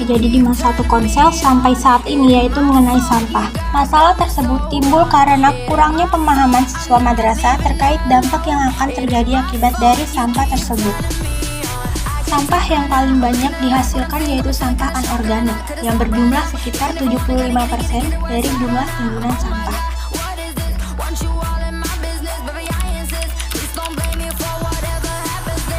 terjadi di masa Telkomsel sampai saat ini, yaitu mengenai sampah. Masalah tersebut timbul karena kurangnya pemahaman siswa madrasah terkait dampak yang akan terjadi akibat dari sampah tersebut. Sampah yang paling banyak dihasilkan yaitu sampah anorganik, yang berjumlah sekitar 75% dari jumlah timbunan sampah.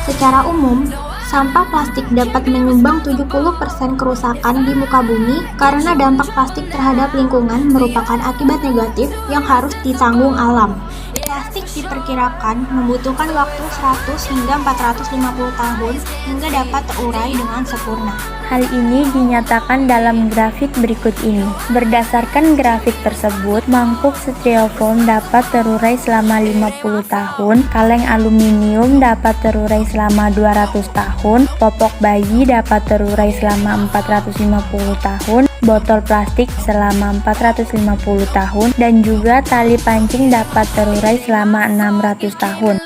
Secara umum, sampah plastik dapat menyumbang 70% kerusakan di muka bumi karena dampak plastik terhadap lingkungan merupakan akibat negatif yang harus ditanggung alam. Plastik diperkirakan membutuhkan waktu 100 hingga 450 tahun hingga dapat terurai dengan sempurna. Hal ini dinyatakan dalam grafik berikut ini. Berdasarkan grafik tersebut, mangkuk styrofoam dapat terurai selama 50 tahun, kaleng aluminium dapat terurai selama 200 tahun, popok bayi dapat terurai selama 450 tahun, botol plastik selama 450 tahun, dan juga tali pancing dapat terurai selama 600 tahun.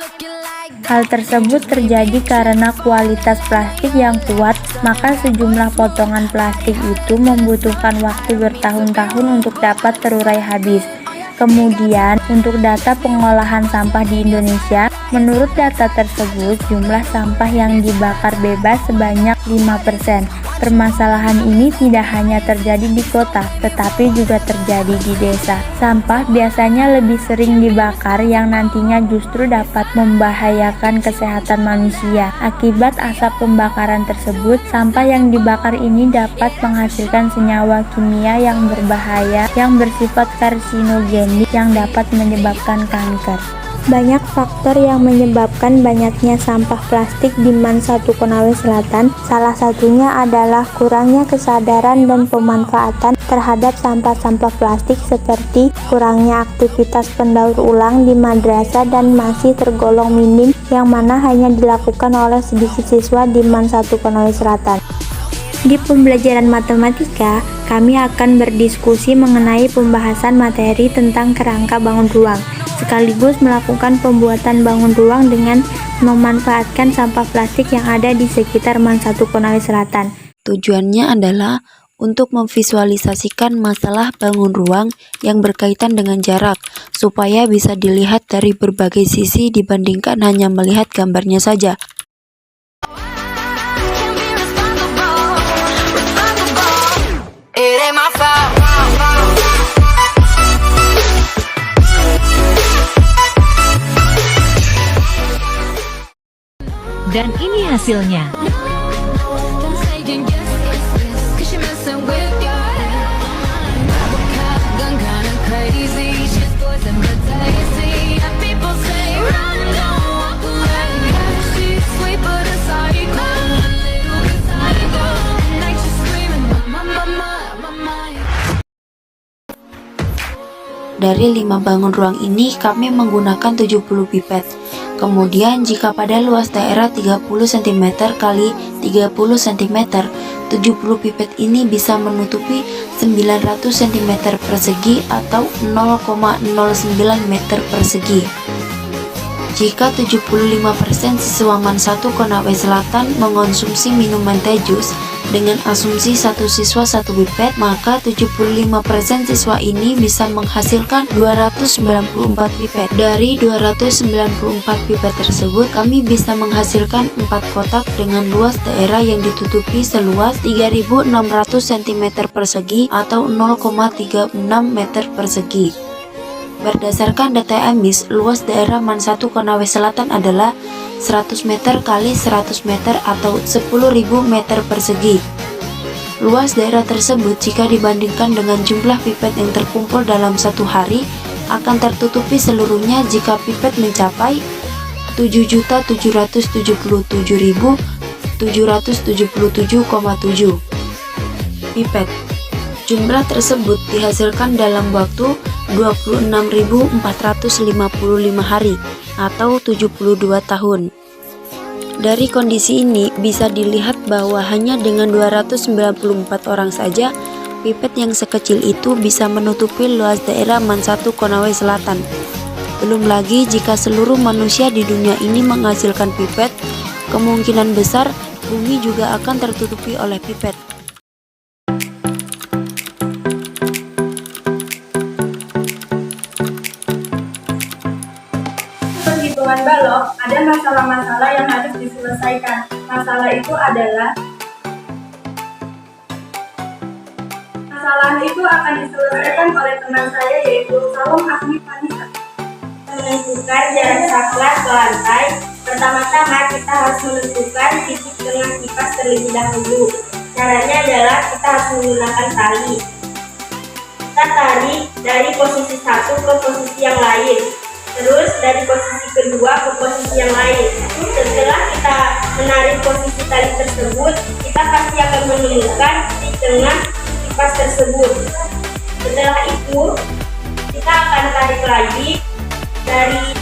Hal tersebut terjadi karena kualitas plastik yang kuat, maka sejumlah potongan plastik itu membutuhkan waktu bertahun-tahun untuk dapat terurai habis. Kemudian, untuk data pengolahan sampah di Indonesia, menurut data tersebut, jumlah sampah yang dibakar bebas sebanyak 5%. Permasalahan ini tidak hanya terjadi di kota, tetapi juga terjadi di desa. Sampah biasanya lebih sering dibakar yang nantinya justru dapat membahayakan kesehatan manusia. Akibat asap pembakaran tersebut, sampah yang dibakar ini dapat menghasilkan senyawa kimia yang berbahaya yang bersifat karsinogenik yang dapat menyebabkan kanker. Banyak faktor yang menyebabkan banyaknya sampah plastik di Man-1 Konawe Selatan. Salah satunya adalah kurangnya kesadaran dan pemanfaatan terhadap sampah-sampah plastik seperti kurangnya aktivitas pendaur ulang di madrasah dan masih tergolong minim yang mana hanya dilakukan oleh sedikit siswa di Man-1 Konawe Selatan. Di pembelajaran matematika, kami akan berdiskusi mengenai pembahasan materi tentang kerangka bangun ruang, sekaligus melakukan pembuatan bangun ruang dengan memanfaatkan sampah plastik yang ada di sekitar Man-1 Konawe Selatan. Tujuannya adalah untuk memvisualisasikan masalah bangun ruang yang berkaitan dengan jarak, supaya bisa dilihat dari berbagai sisi dibandingkan hanya melihat gambarnya saja. Dan ini hasilnya. Dari 5 bangun ruang ini kami menggunakan 70 pipet. Kemudian jika pada luas daerah 30 cm kali 30 cm, 70 pipet ini bisa menutupi 900 cm persegi atau 0,09 meter persegi. Jika 75% siswa Man-1 Konawe Selatan mengonsumsi minuman teh jus dengan asumsi satu siswa satu pipet, maka 75% siswa ini bisa menghasilkan 294 pipet. Dari 294 pipet tersebut, kami bisa menghasilkan 4 kotak dengan luas daerah yang ditutupi seluas 3.600 cm persegi atau 0,36 meter persegi. Berdasarkan data AMIS, luas daerah Man-1 Konawe Selatan adalah 100 meter kali 100 meter atau 10.000 meter persegi. Luas daerah tersebut jika dibandingkan dengan jumlah pipet yang terkumpul dalam satu hari akan tertutupi seluruhnya jika pipet mencapai 7.777.777,7 pipet. Jumlah tersebut dihasilkan dalam waktu 26.455 hari atau 72 tahun. Dari kondisi ini bisa dilihat bahwa hanya dengan 294 orang saja pipet yang sekecil itu bisa menutupi luas daerah Man-1 Konawe Selatan. Belum lagi jika seluruh manusia di dunia ini menghasilkan pipet, kemungkinan besar bumi juga akan tertutupi oleh pipet. hitungan balok, ada masalah-masalah yang harus diselesaikan. Masalah itu adalah akan diselesaikan oleh teman saya, yaitu Salom Ahmi Vanessa. Menentukan jarak saklar ke lantai. Pertama-tama kita harus menentukan titik tengah kipas terlebih dahulu. Caranya adalah kita harus menggunakan tali. Kita tarik dari posisi satu ke posisi yang lain, terus dari posisi kedua ke posisi yang lain. Setelah kita menarik posisi tali tersebut, kita pasti akan menemukan di tengah kipas tersebut. Setelah itu, kita akan tarik lagi dari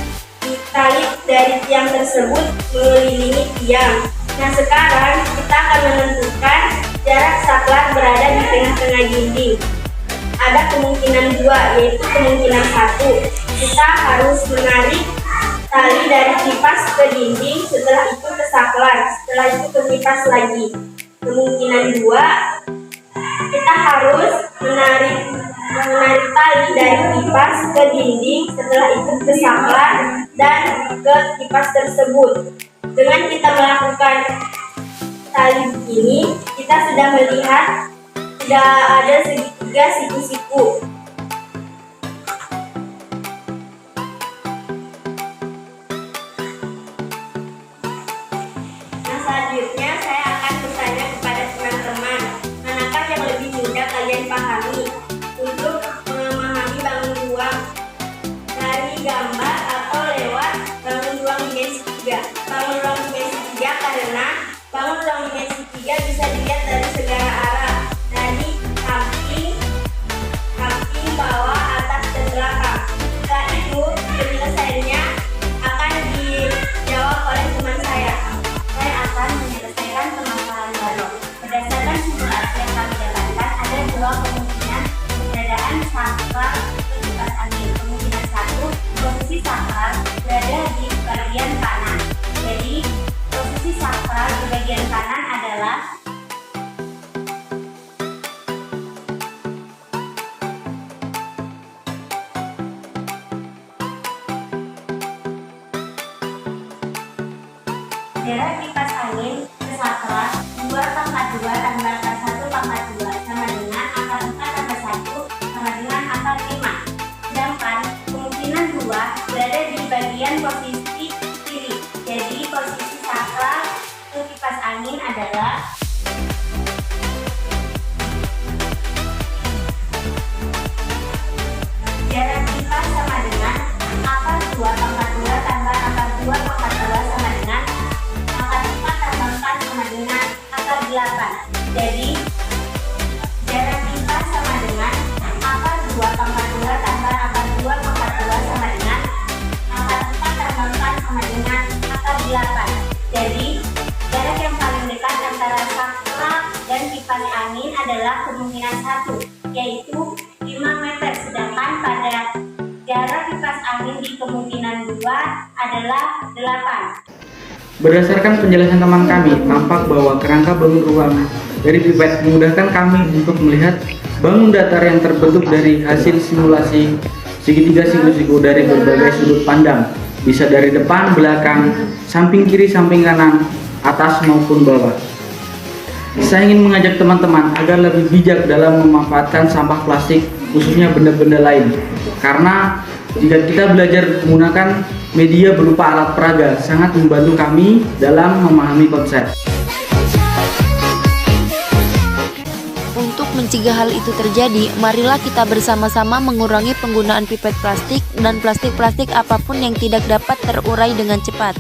tali dari tiang tersebut mengelilingi tiang. Nah, sekarang kita akan menentukan jarak saklar berada di tengah-tengah dinding. Ada kemungkinan dua, yaitu kemungkinan satu. Kita harus menarik tali dari kipas ke dinding, setelah itu ke saklar, setelah itu ke kipas lagi. Kemungkinan dua, kita harus menarik tali dari kipas ke dinding, setelah itu ke saklar dan ke kipas tersebut. Dengan kita melakukan tali begini, kita sudah melihat tidak ada segitiga siku-siku. Nah, selanjutnya saya akan bertanya kepada teman-teman, manakah yang lebih mudah kalian pahami untuk memahami bangun ruang dari gambar atau lewat bangun ruang dimensi 3. Bangun ruang dimensi 3 karena bangun ruang dimensi 3 bisa dilihat dari segala arah, dari samping, bawah, atas, dan belakang. Setelah itu, penyelesaiannya akan dijawab oleh teman saya. Saya akan menyelesaikan permasalahan balok. Berdasarkan simulasi yang kami dapatkan, ada dua kemungkinan keberadaan saklar kipas angin. Kemungkinan satu, posisi saklar berada di bagian kanan. Jadi, posisi saklar di bagian kanan adalah jarak kipas angin ke saklar 2 pangkat 2 tambah akar 1 pangkat 2 sama dengan akar 4 tambah 1 sama dengan akar 5. Sedangkan kemungkinan 2 berada di bagian posisi kiri. Jadi posisi saklar ke kipas angin adalah jarak kipas sama dengan akar 2 pangkat 2 tambah akar 2 pangkat 2 sama dengan akar 4 tambah 4 sama dengan akar 8. Jadi jarak kipas sama dengan akar 2 pangkat 2 tambah akar 2 pangkat 2 sama dengan akar 4 tambah 4 sama dengan akar 8. Jadi jarak yang paling dekat antara saklar dan kipas angin adalah kemungkinan 1, yaitu 5 meter. Sedangkan pada jarak kipas angin di kemungkinan 2 adalah 8. Berdasarkan penjelasan teman kami, tampak bahwa kerangka bangun ruang dari pipet memudahkan kami untuk melihat bangun datar yang terbentuk dari hasil simulasi segitiga siku-siku dari berbagai sudut pandang, bisa dari depan, belakang, samping kiri, samping kanan, atas maupun bawah. Saya ingin mengajak teman-teman agar lebih bijak dalam memanfaatkan sampah plastik, khususnya benda-benda lain, karena jika kita belajar menggunakan media berupa alat peraga sangat membantu kami dalam memahami konsep. Untuk mencegah hal itu terjadi, marilah kita bersama-sama mengurangi penggunaan pipet plastik dan plastik-plastik apapun yang tidak dapat terurai dengan cepat.